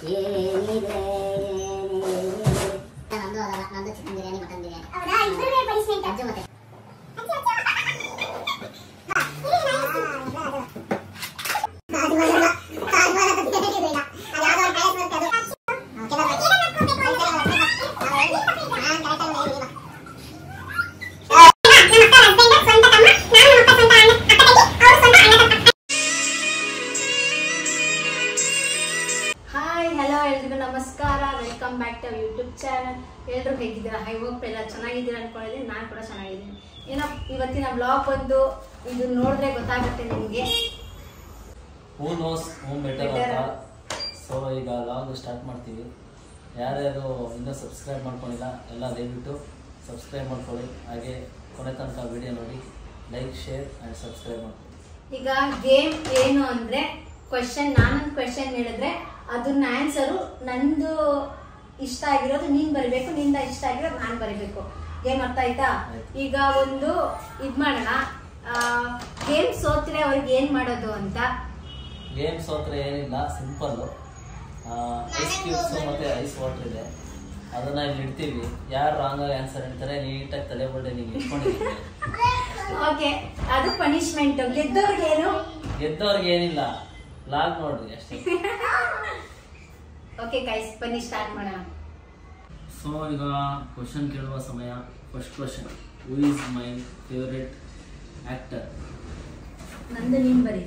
ನಂದು chicken biryani mutton biryani ಹೌದಾ ಇಬ್ಬರಿಗೆ ಪನಿಷ್ಮೆಂಟ್ ಅಜ್ಜು ಮತ್ತೆ ನಮಸ್ಕಾರ, welcome back to YouTube channel. ಎಲ್ಲರೂ ಹೇಗಿದ್ದೀರಾ? ಐ ಹೋಪ್ ಎಲ್ಲ ಚೆನ್ನಾಗಿದ್ದೀರಾ ಅನ್ಕೊಂಡಿದ್ದೀನಿ. ನಾನು ಕೂಡ ಚೆನ್ನಾಗಿದ್ದೀನಿ. ಏನೋ ಇವತ್ತಿನ ಬ್ಲಾಗ್ ಬಂದು ಇದು ನೋಡಿದ್ರೆ ಗೊತ್ತಾಗುತ್ತೆ ನಿಮಗೆ. ಹೂ ನೋಸ್ ಹೋಮ್ ಬೆಟರ್ ಅಂತ. ಸೊ ಈಗ ಬ್ಲಾಗ್ ಸ್ಟಾರ್ಟ್ ಮಾಡ್ತೀವಿ. ಯಾರ್ಯಾರು ಇನ್ನೂ ಸಬ್ಸ್ಕ್ರೈಬ್ ಮಾಡ್ಕೊಂಡಿಲ್ಲ ಎಲ್ಲ ದಯವಿಟ್ಟು ಸಬ್ಸ್ಕ್ರೈಬ್ ಮಾಡ್ಕೊಳ್ಳಿ. ಹಾಗೆ ಕೊನೆ ತನಕ ವಿಡಿಯೋ ನೋಡಿ, ಲೈಕ್, ಶೇರ್ ಆ್ಯಂಡ್ ಸಬ್ಸ್ಕ್ರೈಬ್ ಮಾಡ್ಕೊಳ್ಳಿ. ಈಗ ಗೇಮ್ ಏನು ಅಂದರೆ ನಾನೊಂದು ಕ್ವೆಶನ್ ಹೇಳಿದ್ರೆ ಅದನ್ನ ಆನ್ಸರು ನಂದು ಇಷ್ಟ ಆಗಿರೋದು ನೀನ್ ಬರಿಬೇಕು, ನಿಂದ ಇಷ್ಟ ಆಗಿರೋದು ನಾನು ಬರಿಬೇಕು. ಗೇಮ್ ಅರ್ಥ ಆಯ್ತಾ? ಈಗ ಒಂದು ಇದ್ ಮಾಡೋಣ. ಗೇಮ್ ಸೋತ್ರೆ ಅವ್ರಿಗೆ ಏನ್ ಮಾಡೋದು ಅಂತ. ಗೇಮ್ ಸೋತ್ರೆ ಏನಿಲ್ಲ, ಸಿಂಪಲ್. ಐಸ್ ಕ್ಯೂಬ್ಸ್ ಮತ್ತೆ ಐಸ್ ವಾಟರ್ ಇದೆ, ಅದನ್ನ ಇಲ್ಲಿ ಇಡ್ತೀವಿ. ಯಾರು ರಾಂಗ್ ಆಗಿ ಆನ್ಸರ್ ಹೇಳ್ತಾರೆ ನೀಟಾಗಿ ತಲೆ ಬಡ್ಡೆ ನೀವು ಇಟ್ಕೊಂಡಿದ್ದೀವಿ. ಓಕೆ, ಅದು ಪನಿಷ್ಮೆಂಟ್. ಗೆದ್ದವ್ರಿಗೆ ಏನಿಲ್ಲ, ಲಾಗ್ ನೋಡ್ರಿ ಅಷ್ಟೇ. ಓಕೆ ಗೈಸ್, ಬನ್ನಿ ಸ್ಟಾರ್ಟ್ ಮಾಡೋಣ. ಸೊ ಈಗ ಕ್ವಶನ್ ಕೇಳುವ ಸಮಯ. First question, who is my favourite actor? ನಂದು ನೀನ್ ಬರಿ.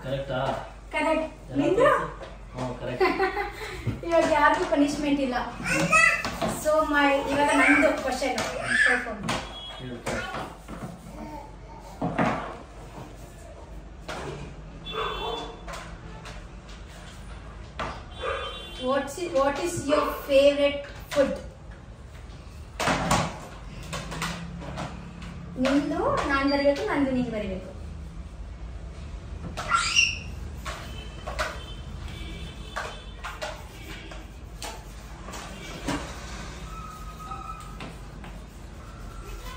ಕರೆಕ್ಟಾ? ಕರೆಕ್ಟ್. ನಿಂದು? ಇವಾಗ ಯಾರಿಗೂ ಪನಿಷ್ಮೆಂಟ್ ಇಲ್ಲ. ಸೊ ಇವಾಗ ನಂದು question. What is your favourite food? ನಿಂದು ನಾನು ಬರೀಬೇಕು, ನಂದು ನೀನು ಬರೀಬೇಕು.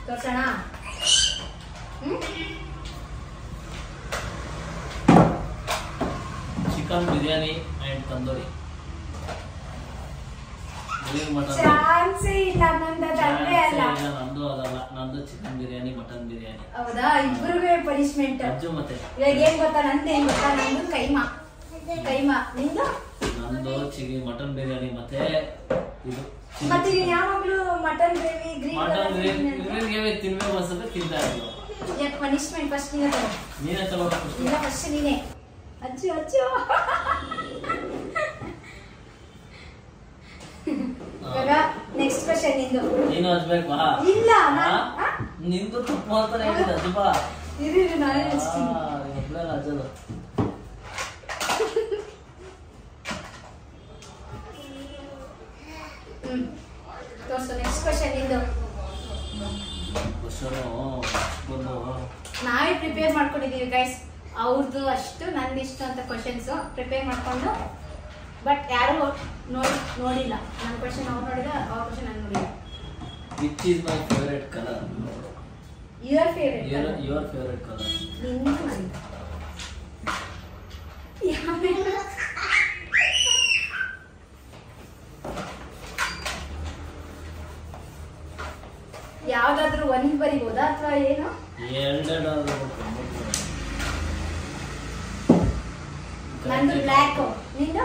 ತೋರ್ಸೋಣ. Chicken biryani and tandoori. ಚಾನ್ಸೇ ಇಲ್ಲ, ನಂದು ಅಲ್ಲ. ನಂದು ಅದಲ್ಲ, ನಂದು ಚಿಕನ್ ಬಿರಿಯಾನಿ ಮಟನ್ ಬಿರಿಯಾನಿ. ಹೌದಾ? ಇಬ್ಬರಿಗೂ ಪನಿಷ್ಮೆಂಟ್. ಅಜ್ಜು ಮತ್ತೆ ಇವಾಗ ಏನ್ ಗೊತ್ತಾ, ನಂದೇನ್ ಗೊತ್ತಾ, ನಂದು ಕೈಮಾ. ನಿಂದು? ನಂದು ಮಟನ್ ಬಿರಿಯಾನಿ ಮತ್ತೆ ಇದು. ಮತ್ತೆ ಯಾವಾಗ್ಲೂ ಮಟನ್ ಗ್ರೇವಿ, ಮಟನ್ ಗ್ರೇವಿ ತಿನ್ಬೇಕು ಅನ್ಸುತ್ತೆ, ತಿಂತಾ ಇದ್ರು. ಪನಿಷ್ಮೆಂಟ್ ಫಸ್ಟ್ ನೀನೇ ತಗೋ. ಇಲ್ಲ, ಫಸ್ಟ್ ನೀನೇ. ಅಜ್ಜು ಅಜ್ಜು. ಇವಾಗ ನೆಕ್ಸ್ಟ್ ಕ್ವೆಶ್ಚನ್ ನಿಂದು. ನೀನು ಹಚ್ಬೇಕು? ಇಲ್ಲ, ನಿಂದು ತಪ್ಪು ಅಂತಾನೆ ಹೇಳಿದ ಅಜ್ಜಪ್ಪ. ಇರಿ ನಾನೇ ಹಚ್ತೀನಿ. ಹಚ್ಚೋದು. ತೋರ್ಸು ನೆಕ್ಸ್ಟ್ ಕ್ವೆಶ್ಚನ್ ನಿಂದು. ನಾವೇ ಪ್ರಿಪೇರ್ ಮಾಡ್ಕೊಂಡಿದೀವಿ ಗೈಸ್. ಅವ್ರದ್ದು ಅಷ್ಟು, ನಂದಿಷ್ಟು ಅಂತ ಕ್ವಶನ್ಸ್ ಪ್ರಿಪೇರ್ ಮಾಡ್ಕೊಂಡು. ಬಟ್ ಯಾರು ನೋಡಿಲ್ಲ. ನನ್ನ ಕ್ವಶನ್ ಅವ್ರು ನೋಡಿದ, ಅವ್ರ ಕ್ವಶನ್ ನಾನು ನೋಡಿಲ್ಲ. Which is my favourite colour? Your favourite colour. ನಿಂದು ನಂದು. ಯಾವ್ದಾದ್ರು ಒಂದ್ ಬರಿಬೋದಾ ಅಥವಾ ಏನು? ನಂದು ಬ್ಲ್ಯಾಕ್, ನಿಂದು?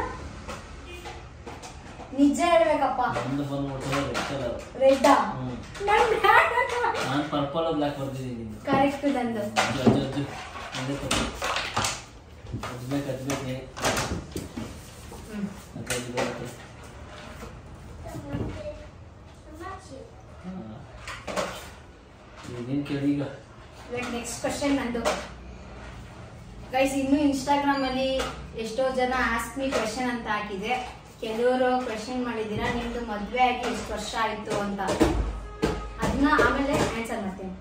ನಿಜ ಹೇಳ್ಬೇಕಪ್ಪ. ರೆಡ್. ನಾನು ಪರ್ಪಲ್ ಬ್ಲ್ಯಾಕ್ ಬರ್ತಿದ್ದೀನಿ. ಕರೆಕ್ಟ್. ನಂದು ನೆಕ್ಸ್ಟ್ ಕ್ವಶನ್ ನಂದು ಗೈಸ್. ಇನ್ನು ಇನ್ಸ್ಟಾಗ್ರಾಮ್ ಅಲ್ಲಿ ಎಷ್ಟೋ ಜನ ಆಸ್ಕ್ ಮೀ ಕ್ವೆಶನ್ ಅಂತ ಹಾಕಿದೆ. ಕೆಲವರು ಕ್ವೆಶನ್ ಮಾಡಿದ್ದೀರಾ, ನಿಮ್ದು ಮದ್ವೆ ಆಗಿ ಎಷ್ಟು ವರ್ಷ ಆಯ್ತು ಅಂತ. ಅದನ್ನ ಆಮೇಲೆ ಆನ್ಸರ್ ಮಾಡ್ತೀನಿ.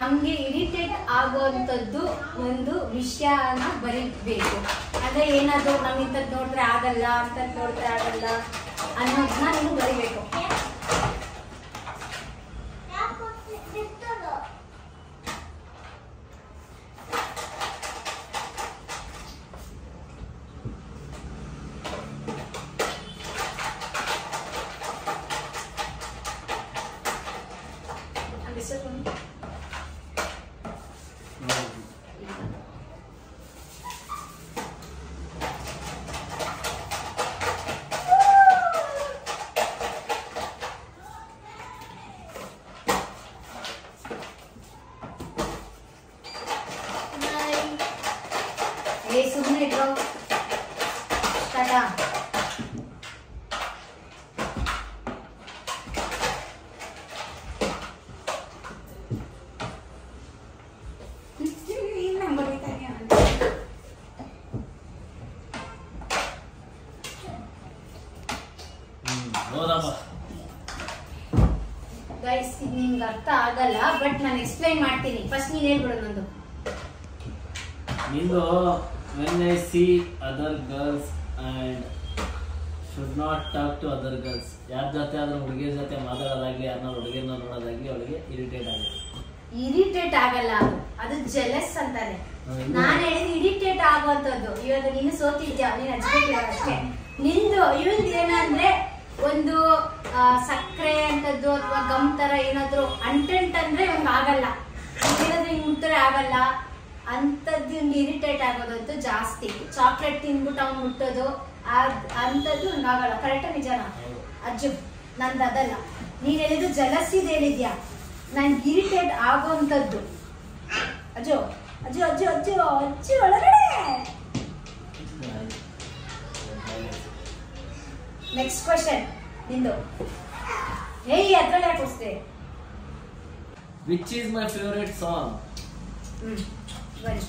ನಮ್ಗೆ ಇರಿಟೇಟ್ ಆಗುವಂಥದ್ದು ಒಂದು ವಿಷಯನ ಬರೀಬೇಕು. ಅಂದ್ರೆ ಏನಾದ್ರು ನಮ್ ಇಂಥದ್ದು ನೋಡಿದ್ರೆ ಆಗಲ್ಲ, ಅಂತದ್ ನೋಡಿದ್ರೆ ಆಗಲ್ಲ ಅನ್ನೋದನ್ನ ನೀವು ಬರೀಬೇಕು. ಸುಮ್ಮನೆ ಇಟ್ರೋ ಟಾಟಾ. ಗೈಸ್ ಇದು ನಿಮ್ಗೆ ಅರ್ಥ ಆಗಲ್ಲ, ಬಟ್ ನಾನು ಎಕ್ಸ್ಪ್ಲೈನ್ ಮಾಡ್ತೀನಿ. ಫಸ್ಟ್ ನೀನ್ ಹೇಳ್ಬಿಡು ನಂದು. ನಿಂದು when I see other girls and should not talk to other girls. ಯಾರ ಜೊತೆ ಆದ್ರೂ ಹುಡುಗಿಯ ಜೊತೆ ಮಾತಾಡೋದಾಗ್ಲಿ, ಯಾರನ್ನ ಹುಡುಗಿಯನ್ನ ನೋಡೋದಾಗ್ಲಿ ಅವಳಿಗೆ ಇರಿಟೇಟ್ ಆಗುತ್ತೆ. ಇರಿಟೇಟ್ ಆಗಲ್ಲ, ಅದು ಜೆಲಸ್ ಅಂತಾನೆ. ನಾನು ಹೇಳಿದ ಇರಿಟೇಟ್ ಆಗುವಂತದ್ದು. ಇವಾಗ ನೀನು ಸೋತಿದ್ಯಾ, ನೀನು ಹಚ್ಬೇಕಿಲ್ಲ ಅಷ್ಟೇ. ನಿಂದು ಇವಂದು ಏನಂದ್ರೆ ಒಂದು ಸಕ್ಕರೆ ಅಂತದ್ದು ಅಥವಾ ಗಮ್ ತರ ಏನಾದ್ರು ಅಂಟೆಂಟ್ ಅಂದ್ರೆ ಇವಂಗ ಆಗಲ್ಲ, ಏನಾದ್ರೂ ಹಿಂಗ್ ಮುಟ್ಟರೆ ಆಗಲ್ಲ ಅಂತದ್ದು. ಇವ್ನಿಗೆ ಇರಿಟೇಟ್ ಆಗೋದಂತೂ ಜಾಸ್ತಿ. ಚಾಕ್ಲೇಟ್ ತಿನ್ಬಿಟ್ಟು ಅವ್ನು ಮುಟ್ಟೋದು ಅಂತದ್ದು ಆಗಲ್ಲ. ಕರೆಕ್ಟಾ ನಿಜನಾ ಅಜ್ಜು? ನಂದು ಅದಲ್ಲ. ನೀನ್ ಹೇಳಿದ್ದು ಜಲಸಿದ್ ಹೇಳಿದ್ಯಾ, ನನ್ಗೆ ಇರಿಟೇಟ್ ಆಗುವಂಥದ್ದು. ಅಜ್ಜು ಅಜ್ಜು ಅಜ್ಜು ಅಜ್ಜು ಅಜ್ಜು ಒಳಗಡೆ. ನೆಕ್ಸ್ಟ್ ಕ್ವೆಶ್ಚನ್ ನಿಂದು. ಹೇಯ್ ಅದ್ರಲ್ಲಿ ಯಾಕೆ ಹೊಸ್ತೆ? Which is my favourite song? ಬನ್ನಿ.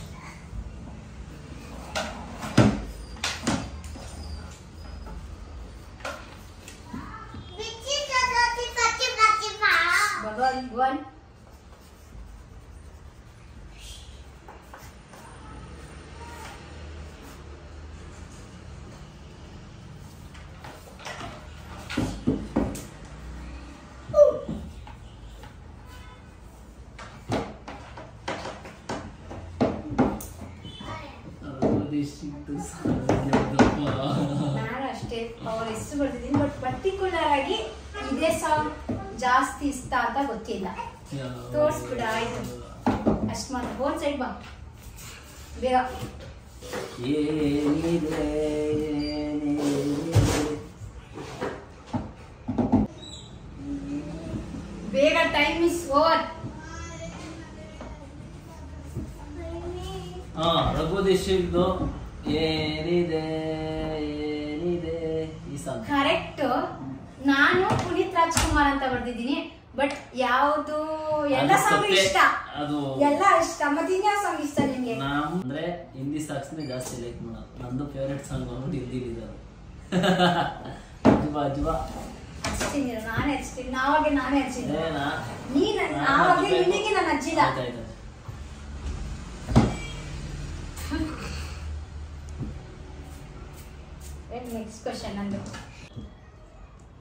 ಭಗವಾನ್ ನಾನು ಅಷ್ಟೇ ಅವ್ರ ಹೆಸರು ಬರ್ತಿದ್ದೀನಿ, ಬಟ್ ಪರ್ಟಿಕ್ಯುಲರ್ ಆಗಿ ಇದೇ ಸಾಂಗ್ ಜಾಸ್ತಿ ಇಷ್ಟ ಅಂತ ಗೊತ್ತಿಲ್ಲ. ತೋರ್ಸ್ಬಿಡ ಆಯ್ತು ಅಷ್ಟ್ ಮಾತ್ರ. ಬೋನ್ ಸೈಡ್ ಬಾ ಬೇಗ. ಬೇಗ, ಟೈಮ್ ಇಸ್ ಓವರ್. ರಘು ದೇಶಿಂದು ಏನಿದೆ ಏನಿದೆ ಈ ಸಾಂಗ್ ಕರೆಕ್ಟ್. ನಾನು ಪುನೀತ್ ರಾಜ್ಕುಮಾರ್ ಅಂತ ಬರ್ದಿದ್ದೀನಿ, ಬಟ್ ಯಾವ್ದು ಎಲ್ಲ ಸಾಂಗ್ ಇಷ್ಟ, ಅದು ಎಲ್ಲ ಇಷ್ಟ. ಮತ್ತೆ ಇನ್ಯಾವ ಸಾಂಗ್ ಇಷ್ಟ ನಿಮ್ಗೆ? ಅಂದ್ರೆ ಹಿಂದಿ ಸಾಂಗ್ಸ್ ಜಾಸ್ತಿ ಲೈಕ್ ಮಾಡೋದು. ನಂದು ಫೇವ್ರೆಟ್ ಸಾಂಗ್ ಬಂದ್ಬಿಟ್ಟು ಹಿಂದಿ ಇದೆ. ಅಜ್ವಾ ಅಜ್ವಾ ಹಚ್ತೀನಿ, ನಾನೇ ಹಚ್ತೀನಿ. ನಾವಾಗೆ ನಾನೇ ಹಚ್ಚಿದ್ದೆ, ನೀನ್ ನಾವಾಗೆ ನಿನಗೆ ನಾನು ಹಚ್ಚಿಲ್ಲ. Next question ನಂದು.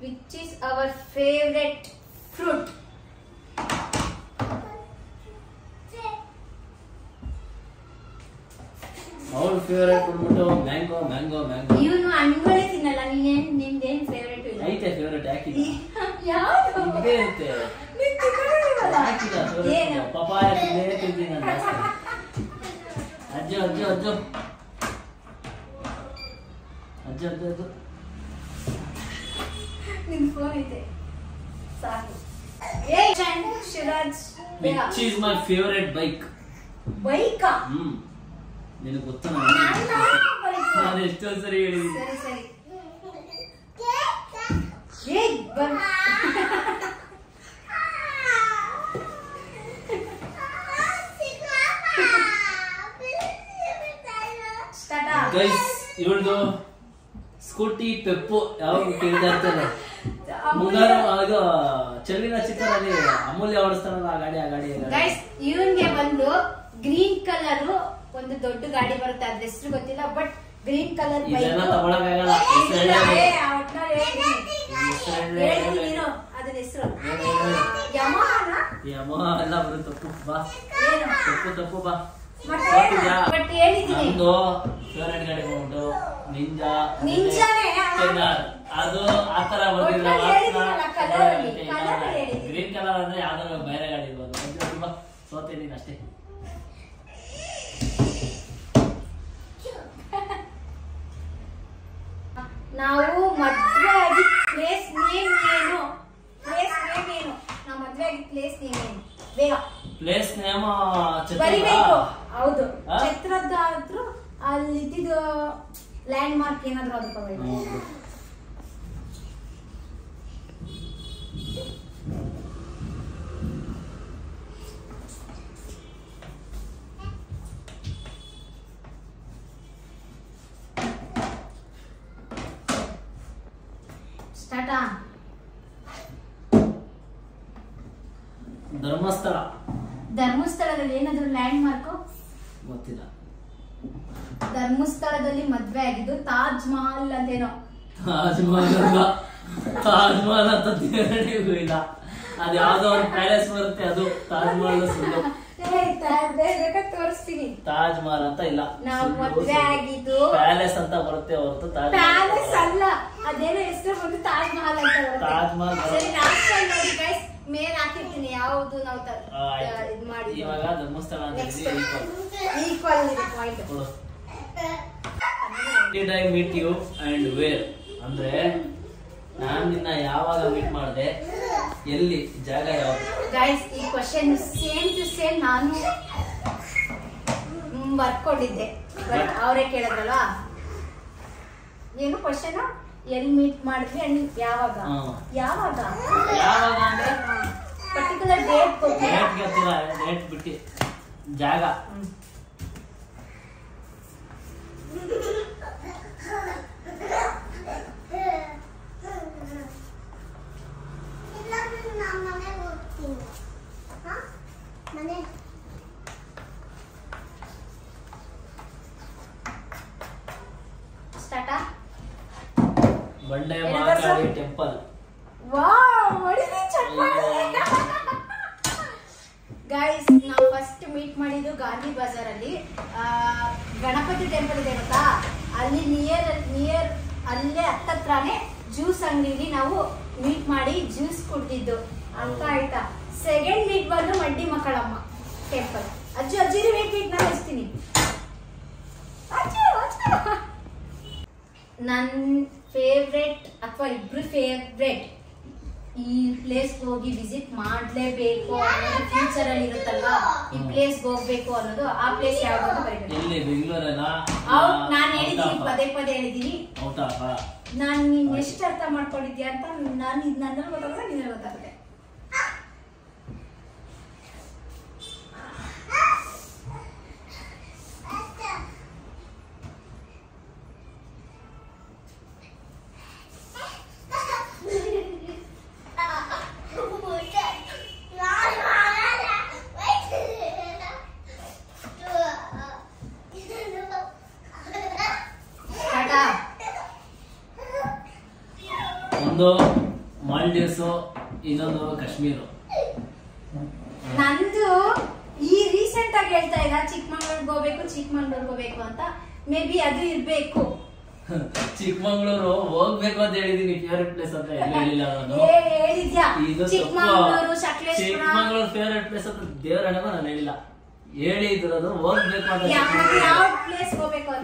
Which is our favorite fruit? ಅವ್ರ ಫೇವರೇಟ್ ಬಂದ್ಬಿಟ್ಟು ಮ್ಯಾಂಗೋ ಮ್ಯಾಂಗೋ ಮ್ಯಾಂಗೋ. ಇವನು ಹಣ್ಣುಗಳೇ ತಿನ್ನಲ್ಲ. ನೀನೇನ್ ನಿಮ್ದೇನ್ ಫೇವರೇಟ್ ಇಲ್ಲ? ಐತೆ ಫೇವರೇಟ್. ಯಾಕಿಲ್ಲ? ಯಾವುದು ಇದೇ ಇರುತ್ತೆ. ಏನು ಪಪಾಯ ತಿಂತೀನಿ ನಾನು ಜಾಸ್ತಿ. ಅಜ್ಜು ಅಜ್ಜು ಅಜ್ಜು ಅಜ್ಜು ಅಜ್ಜು ಅಜ್ಜು ನಿನ್ ಫೋನ್ ಐತೆ ಸಾಕು. Shivraj, which is my favourite bike? ಬೈಕಾ? ನಿನಗೆ ಗೊತ್ತಾ? ನಾನು ಎಷ್ಟೋ ಸರಿ ಹೇಳಿದ್ದೀನಿ. ಸರಿ ಸರಿ. ಗೈಸ್ ಇವಳ್ದು ಸ್ಕೂಟಿ ಪೆಪ್ಪು ಯಾವಾಗ ಕೇಳ್ತಾ ಇರ್ತಾರೆ. ಮುಂಗಾರು ಆಗ ಚೆಲುವಿನ ಚಿತ್ರದಲ್ಲಿ ಅಮೂಲ್ಯ ಓಡಿಸ್ತಾನಲ್ಲ ಆ ಗಾಡಿ ಗೈಸ್ ಇವನ್ಗೆ ಬಂದು ಗ್ರೀನ್ ಕಲರ್ ಒಂದು ದೊಡ್ಡ ಗಾಡಿ ಬರುತ್ತೆ, ಅದ್ರ ಹೆಸರು ಗೊತ್ತಿಲ್ಲ, ಬಟ್ ಗ್ರೀನ್ ಕಲರ್ ಬೈಕ್ ತಗೊಳಕಾಗಲ್ಲ. ಅದನ್ನ ಹೆಸರು ಯಮಹ ಎಲ್ಲ ಬರುತ್ತೆ. ತಪ್ಪು ಬಾ. ಬಟ್ ಹೇಳಿದೀನಿ ನಂದು ಫೇವರೇಟ್ ಗಾಡಿ ಬಂದ್ಬಿಟ್ಟು ನಿಂಜಾನೇ ಅದು ಆತರ ಬಂದಿಲ್ಲ. ಗ್ರೀನ್ ಕಲರ್ ಅಂದ್ರೆ ಯಾವ್ದಾದ್ರು ಬೇರೆ ಗಾಡಿ ಇರ್ಬೋದು. ಸೋತೀನಿ ಅಷ್ಟೇ. ನಾವು ಮದ್ವೆ ಆಗಿ ಪ್ಲೇಸ್ ನೇಮ್ ಏನು? ನಾವು ಮದ್ವೆ ಆಗಿ ಪ್ಲೇಸ್ ನೇಮ್ ಏನು? ಬೇಗ ಪ್ಲೇಸ್ ನೇಮ್ ಬರಿಬೇಕು. ಹೌದು, ಛತ್ರದಾದ್ರೂ ಅಲ್ಲಿ ಇದ್ದಿದ್ದು ಲ್ಯಾಂಡ್ ಮಾರ್ಕ್ ಏನಾದ್ರು ಅದು ತಗೊಳ್ಳಿ. ಸ್ಟಾರ್ಟಾ? ಧರ್ಮಸ್ಥಳದಲ್ಲಿ ಏನಾದ್ರು ಲ್ಯಾಂಡ್ ಮಾರ್ಕ್ ಗೊತ್ತಿಲ್ಲ. ಧರ್ಮಸ್ಥಳದಲ್ಲಿ ಮದ್ವೆ ಆಗಿದ್ದು ತಾಜ್ ಮಹಲ್ ಅಂತೇನೋ. ತಾಜ್ ಮಹಲ್ ಅಂತ ಇಲ್ಲ, ಅದು ಯಾವ್ದೋ ಒಂದು ಪ್ಯಾಲೇಸ್ ಬರುತ್ತೆ, ಅದು ತಾಜ್ ಮಹಲ್ ಸುಳ್ಳು. ತೋರಿಸ್ತೀನಿ. ತಾಜ್ ಮಹಲ್ ಅಂತ ಇಲ್ಲ, ನಾವು ಮದ್ವೆ ಆಗಿದ್ದು ಪ್ಯಾಲೇಸ್ ಅಂತ ಬರುತ್ತೆ ಹೊರತು ಪ್ಯಾಲೇಸ್ ಅಲ್ಲ. ಅದೇನೋ ಹೆಸರು ಬಂದು ತಾಜ್ ಮಹಲ್ ಅಂತ ಬರುತ್ತೆ. ತಾಜ್ ಮಹಲ್ ಸರಿ, ಲಾಸ್ಟ್ ಟೈಮ್ ನೋಡಿ ಗೈಸ್, ಮೇಲ್ ಹಾಕಿರ್ತೀನಿ ಯಾವುದು ನಾವು ಇದು ಮಾಡಿ. ಇವಾಗ Dharmasthala equal point. Did I meet you and where? ಅಂದ್ರೆ ನಾನು ನಿನ್ನ ಯಾವಾಗ ಮೀಟ್ ಮಾಡಿದೆ, ಎಲ್ಲಿ, ಜಾಗ ಯಾವುದು? ಗೈಸ್ ಈ ಕ್ವಶನ್ ಸೇಮ್ ಟು ಸೇಮ್ ನಾನು ಬರ್ಕೊಂಡಿದ್ದೆ, ಬಟ್ ಅವರೇ ಕೇಳಿದ್ರಲ್ಲ. ಏನು ಕ್ವಶನ್? ಎಲ್ಲಿ ಮೀಟ್ ಮಾಡಿದ್ವಿ ಅಂಡ್ ಯಾವಾಗ ಅಂದ್ರೆ ಪರ್ಟಿಕ್ಯುಲರ್ ಡೇಟ್ ಗೊತ್ತಿಲ್ಲ. ಡೇಟ್ ಬಿಟ್ಟು ಜಾಗ. ಸ್ಟಾರ್ಟಾ? ಬಂಡೆ ಮಹಾಕಾಳಿ ಟೆಂಪಲ್. ಗೈಸ್ ನಾವು ಫಸ್ಟ್ ಮೀಟ್ ಮಾಡಿದ್ದು ಗಾಂಧಿ ಬಜಾರ್ ಅಲ್ಲಿ. ಗಣಪತಿ ಟೆಂಪಲ್ ಇದೆ ಗೊತ್ತಾ, ಅಲ್ಲಿ ನಿಯರ್ ಅಲ್ಲೇ ಹತ್ತತ್ರನೇ ಜ್ಯೂಸ್ ಅಂಗಡಿಲಿ ನಾವು ಮೀಟ್ ಮಾಡಿ ಜ್ಯೂಸ್ ಕುಡ್ದಿದ್ದು ಅಂತ ಆಯ್ತಾ. ಸೆಕೆಂಡ್ ಮೀಟ್ ಬಂದು ಮಡ್ಡಿ ಮಕ್ಕಳಮ್ಮ ಟೆಂಪಲ್. ಅಜ್ಜಿರಿ ವೇಟ್ ನಾನು ಇಸ್ತೀನಿ. ನನ್ನ ಫೇವ್ರೆಟ್ ಅಥವಾ ಇಬ್ರು ಫೇವ್ರೆಟ್ ಈ ಪ್ಲೇಸ್ ಹೋಗಿ ವಿಸಿಟ್ ಮಾಡ್ಲೇಬೇಕು ಅನ್ನೋದು ಫ್ಯೂಚರ್ ಅಲ್ಲಿ ಇರುತ್ತಲ್ವಾ, ಈ ಪ್ಲೇಸ್ ಹೋಗ್ಬೇಕು ಅನ್ನೋದು. ಆ ಪ್ಲೇಸ್ ಯಾವ್ದು ಅಂತ ಬರೀಬೇಕು. ನಾನು ಹೇಳಿದೀನಿ, ಪದೇ ಹೇಳಿದೀನಿ. ನಾನು ನೀನ್ ಎಷ್ಟು ಅರ್ಥ ಮಾಡ್ಕೊಂಡಿದ್ಯಾ ಅಂತ ನಾನು ಇದು ನನ್ನಲ್ಲಿ ಗೊತ್ತಾಗುತ್ತೆ, ನಿನ್ನಲ್ಲಿ ಗೊತ್ತಾಗುತ್ತೆ. ಒಂದು ಮಾಲ್ಡೀವ್ಸ್, ಇನ್ನೊಂದು ಕಾಶ್ಮೀರ. ನಂದು ಈ ರೀಸೆಂಟ್ ಆಗಿ ಹೇಳ್ತಾ ಇದ್ದ ಚಿಕ್ಕಮಂಗ್ಳೂರ್ಗೆ ಹೋಗ್ಬೇಕು ಅಂತ. ಮೇ ಬಿ ಅದು ಇರ್ಬೇಕು. ಚಿಕ್ಕಮಂಗ್ಳೂರು ಹೋಗ್ಬೇಕು ಅಂತ ಹೇಳಿದೀನಿ, ಫೇವರೇಟ್ ಪ್ಲೇಸ್ ಅಂತ ಹೇಳಿಲ್ಲ ನಾನು. ಹೇಳಿದ್ಯಾ? ಚಿಕ್ಕಮಂಗ್ಳೂರು, ಸಕಲೇಶ್ಪುರ. ಚಿಕ್ಕಮಂಗ್ಳೂರು ಫೇವರೇಟ್ ಪ್ಲೇಸ್ ಅಂತ ದೇವರನೆಗೂ ನಾನು ಹೇಳಿಲ್ಲ, ಹೇಳಿದ್ರು ಹೋಗ್ಬೇಕು ಅಂತ.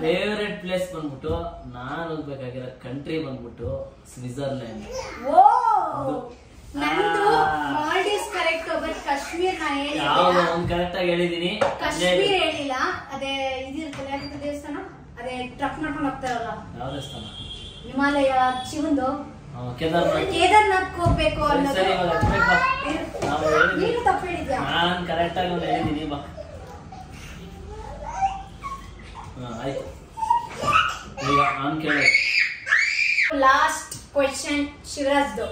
ಫೇವರೇಟ್ ಪ್ಲೇಸ್ ಬಂದ್ಬಿಟ್ಟು ನಾನು ಹೋಗ್ಬೇಕಾಗಿರೋ ಕಂಟ್ರಿ ಬಂದ್ಬಿಟ್ಟು ಸ್ವಿಟ್ಜರ್ಲ್ಯಾಂಡ್. ಯಾವ್ದು ಒಂದು ಕರೆಕ್ಟ್ ಆಗಿ ಹೇಳಿದೀನಿ. ಕಾಶ್ಮೀರ್ ಹೇಳಿಲ್ಲ, ಅದೇ ಇದಿರುತ್ತಲ್ಲ ದೇವಸ್ಥಾನ, ಅದೇ ಟ್ರಕ್ ಮಾಡ್ಕೊಂಡು ಹೋಗ್ತಾರಲ್ಲ, ಯಾವ ದೇವಸ್ಥಾನ? ಹಿಮಾಲಯ ಶಿವಂದು ಕೇದಾರ್ನಾಥ್ ಹೋಗ್ಬೇಕು ಅನ್ನೋದು. ನೀನು ತಪ್ಪು ಹೇಳಿದ್ಯಾ? ನಾನು ಕರೆಕ್ಟ್ ಆಗಿ ಒಂದು ಹೇಳಿದೀನಿ ಬಾ. ಆಯ್ತು, ಈಗ ನಾನು ಕೇಳಿ ಲಾಸ್ಟ್ ಕ್ವೆಶ್ಚನ್ ಶಿವರಾಜ್ದು.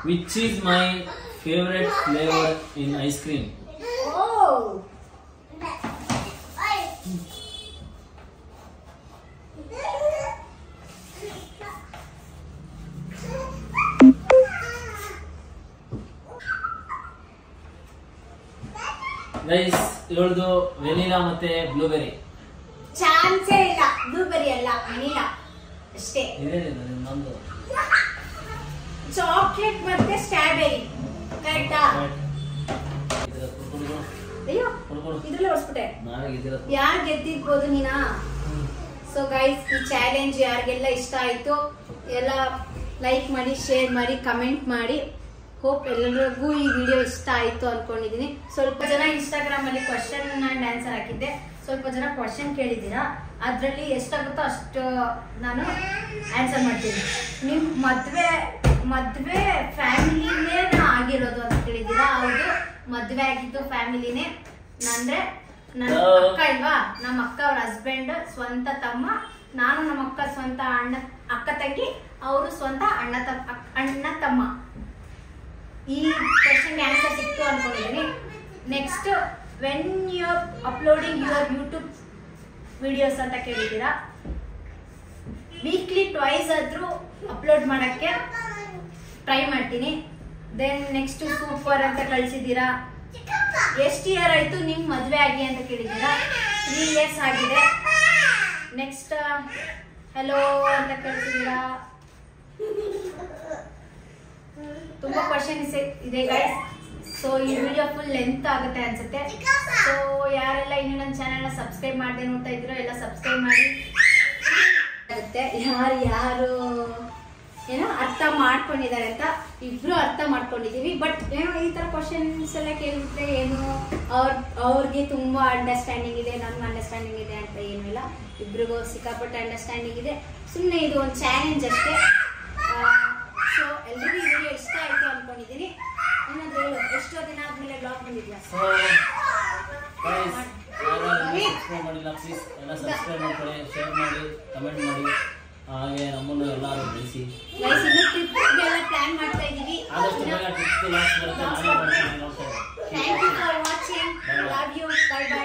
Which is my favorite flavor in ice cream? Oh. Guys, ಇವಳದು ವೆನಿಲಾ ಮತ್ತೆ ಬ್ಲೂಬೆರಿ. ಚಾನ್ಸೇ ಇಲ್ಲ. ಬ್ಲೂಬೆರಿ ಅಲ್ಲ, ವೆನಿಲಾ ಅಷ್ಟೇ. ಇದೇನಿದೆ ನಮ್ದು? ಚಾಕ್ಲೇಟ್ ಮತ್ತೆ ಸ್ಟ್ರಾಬೆರಿ. ಕರೆಕ್ಟಾ? ಅಯ್ಯೋ, ಇದ್ರಲ್ಲೇ ಹೊಡ್ಸ್ಬಿಟ್ಟೆ. ಯಾರು ಗೆದ್ದಿರ್ಬೋದು ನೀನಾ? ಸೊ ಗೈಸ್, ಈ ಚಾಲೆಂಜ್ ಯಾರಿಗೆಲ್ಲ ಇಷ್ಟ ಆಯ್ತು ಎಲ್ಲ ಲೈಕ್ ಮಾಡಿ, ಶೇರ್ ಮಾಡಿ, ಕಮೆಂಟ್ ಮಾಡಿ. ಹೋಪ್ ಎಲ್ಲರಿಗೂ ಈ ವಿಡಿಯೋ ಇಷ್ಟ ಆಯ್ತು ಅನ್ಕೊಂಡಿದೀನಿ. ಸ್ವಲ್ಪ ಜನ ಇನ್ಸ್ಟಾಗ್ರಾಮ್ ಅಲ್ಲಿ ಕ್ವಶನ್ ಅಂಡ್ ಆನ್ಸರ್ ಹಾಕಿದ್ದೆ. ಸ್ವಲ್ಪ ಜನ ಕ್ವಶನ್ ಕೇಳಿದ್ದೀರಾ. ಅದ್ರಲ್ಲಿ ಎಷ್ಟಾಗುತ್ತೋ ಅಷ್ಟು ನಾನು ಆನ್ಸರ್ ಮಾಡ್ತೀನಿ. ನಿಮ್ ಮದ್ವೆ ಫ್ಯಾಮಿಲಿನೇ ಆಗಿರೋದು ಅಂತ ಕೇಳಿದ್ದೀರಾ. ಹೌದು, ಮದ್ವೆ ಆಗಿದ್ದು ಫ್ಯಾಮಿಲಿನೇ. ಅಂದ್ರೆ ನನ್ನ ಅಕ್ಕ ಇಲ್ವಾ, ನಮ್ಮ ಅಕ್ಕ ಅವ್ರ ಹಸ್ಬೆಂಡ್ ಸ್ವಂತ ತಮ್ಮ, ನಾನು ನಮ್ಮ ಅಕ್ಕ ಸ್ವಂತ ಅಕ್ಕ ತಂಗಿ, ಅವರು ಸ್ವಂತ ಅಣ್ಣ ತಮ್ಮ. ಈ ಕ್ವೆಶ್ಚನ್ ಆನ್ಸರ್ ಸಿಕ್ತು ಅನ್ಕೊಂಡಿದ್ದೀನಿ. Next, when you are uploading your YouTube videos ಅಂತ ಕೇಳಿದ್ದೀರಾ. ವೀಕ್ಲಿ ಟ್ವೈಸ್ ಆದ್ರೂ ಅಪ್ಲೋಡ್ ಮಾಡಕ್ಕೆ ಟ್ರೈ ಮಾಡ್ತೀನಿ. ದೆನ್ ನೆಕ್ಸ್ಟ್, ಸೂಪರ್ ಅಂತ ಕಳಿಸಿದ್ದೀರಾ. ಎಷ್ಟು ಇಯರ್ ಆಯ್ತು ನಿಮ್ ಮದ್ವೆ ಆಗಿ ಅಂತ ಕೇಳಿದ್ದೀರಾ. 3 years ಆಗಿದೆ. ನೆಕ್ಸ್ಟ್, ಹೆಲೋ ಅಂತ ಕಳಿಸಿದ್ದೀರಾ. ತುಂಬಾ ಕ್ವಶನ್ ಇದೆ ಗೈಸ್. ಸೊ ಈ ವಿಡಿಯೋ ಫುಲ್ ಲೆಂತ್ ಆಗುತ್ತೆ ಅನ್ಸುತ್ತೆ. ಸೊ ಯಾರೆಲ್ಲ ಇನ್ನು ನನ್ನ ಚಾನೆಲ್ ನ ಸಬ್ಸ್ಕ್ರೈಬ್ ಮಾಡದೆ ನೋಡ್ತಾ ಇದ್ರೋ ಎಲ್ಲ ಸಬ್ಸ್ಕ್ರೈಬ್ ಮಾಡಿ. ಆಗುತ್ತೆ ಯಾರು ಏನೋ ಅರ್ಥ ಮಾಡ್ಕೊಂಡಿದ್ದಾರೆ ಅಂತ ಇಬ್ರು ಅರ್ಥ ಮಾಡ್ಕೊಂಡಿದೀವಿ. ಬಟ್ ಏನೋ ಈ ತರ ಕ್ವಶನ್ಸ್ ಎಲ್ಲ ಕೇಳಿದ್ರೆ ಏನು ಅವ್ರಿಗೆ ತುಂಬಾ ಅಂಡರ್ಸ್ಟ್ಯಾಂಡಿಂಗ್ ಇದೆ, ನಮ್ಗೆ ಅಂಡರ್ಸ್ಟ್ಯಾಂಡಿಂಗ್ ಇದೆ ಅಂತ ಏನೂ ಇಲ್ಲ. ಇಬ್ರಿಗೂ ಸಿಕ್ಕಾಪಟ್ಟೆ ಅಂಡರ್ಸ್ಟ್ಯಾಂಡಿಂಗ್ ಇದೆ. ಸುಮ್ಮನೆ ಇದು ಒಂದು ಚಾಲೆಂಜ್ ಅಷ್ಟೇ. ಸೊ ಎಲ್ರಿಗೂ ಈ ವಿಡಿಯೋ ಇಷ್ಟ ಆಯ್ತು ಅನ್ಕೊಂಡಿದ್ದೀನಿ. ಇನ್ನೊಂದು ಹೇಳು, ಎಷ್ಟೋ ದಿನ ಆದ್ಮೇಲೆ ಬ್ಲಾಗ್ ಬಂದಿದ್ಯಾ? ಸಬ್ಸ್ಕ್ರೈಬ್ ಮಾಡಿಲ್ಲ ಪ್ಲೀಸ್ ಎಲ್ಲ ಸಬ್ಸ್ಕ್ರೈಬ್ ಮಾಡ್ಕೊಳ್ಳಿ, ಶೇರ್ ಮಾಡಿ, ಕಮೆಂಟ್ ಮಾಡಿ. ಹಾಗೆ ನಮ್ಮನ್ನು ಎಲ್ಲರೂ ಬೆಳೆಸಿ. ಇನ್ನೂ ಟ್ರಿಪ್ಗೆಲ್ಲ ಪ್ಲಾನ್ ಮಾಡ್ತಾ ಇದೀವಿ. ಆದಷ್ಟು ಬೇಗ ಟ್ರಿಪ್ ಲಾಸ್ಟ್ ಬರುತ್ತೆ. Thank you for watching. Love you. Bye by.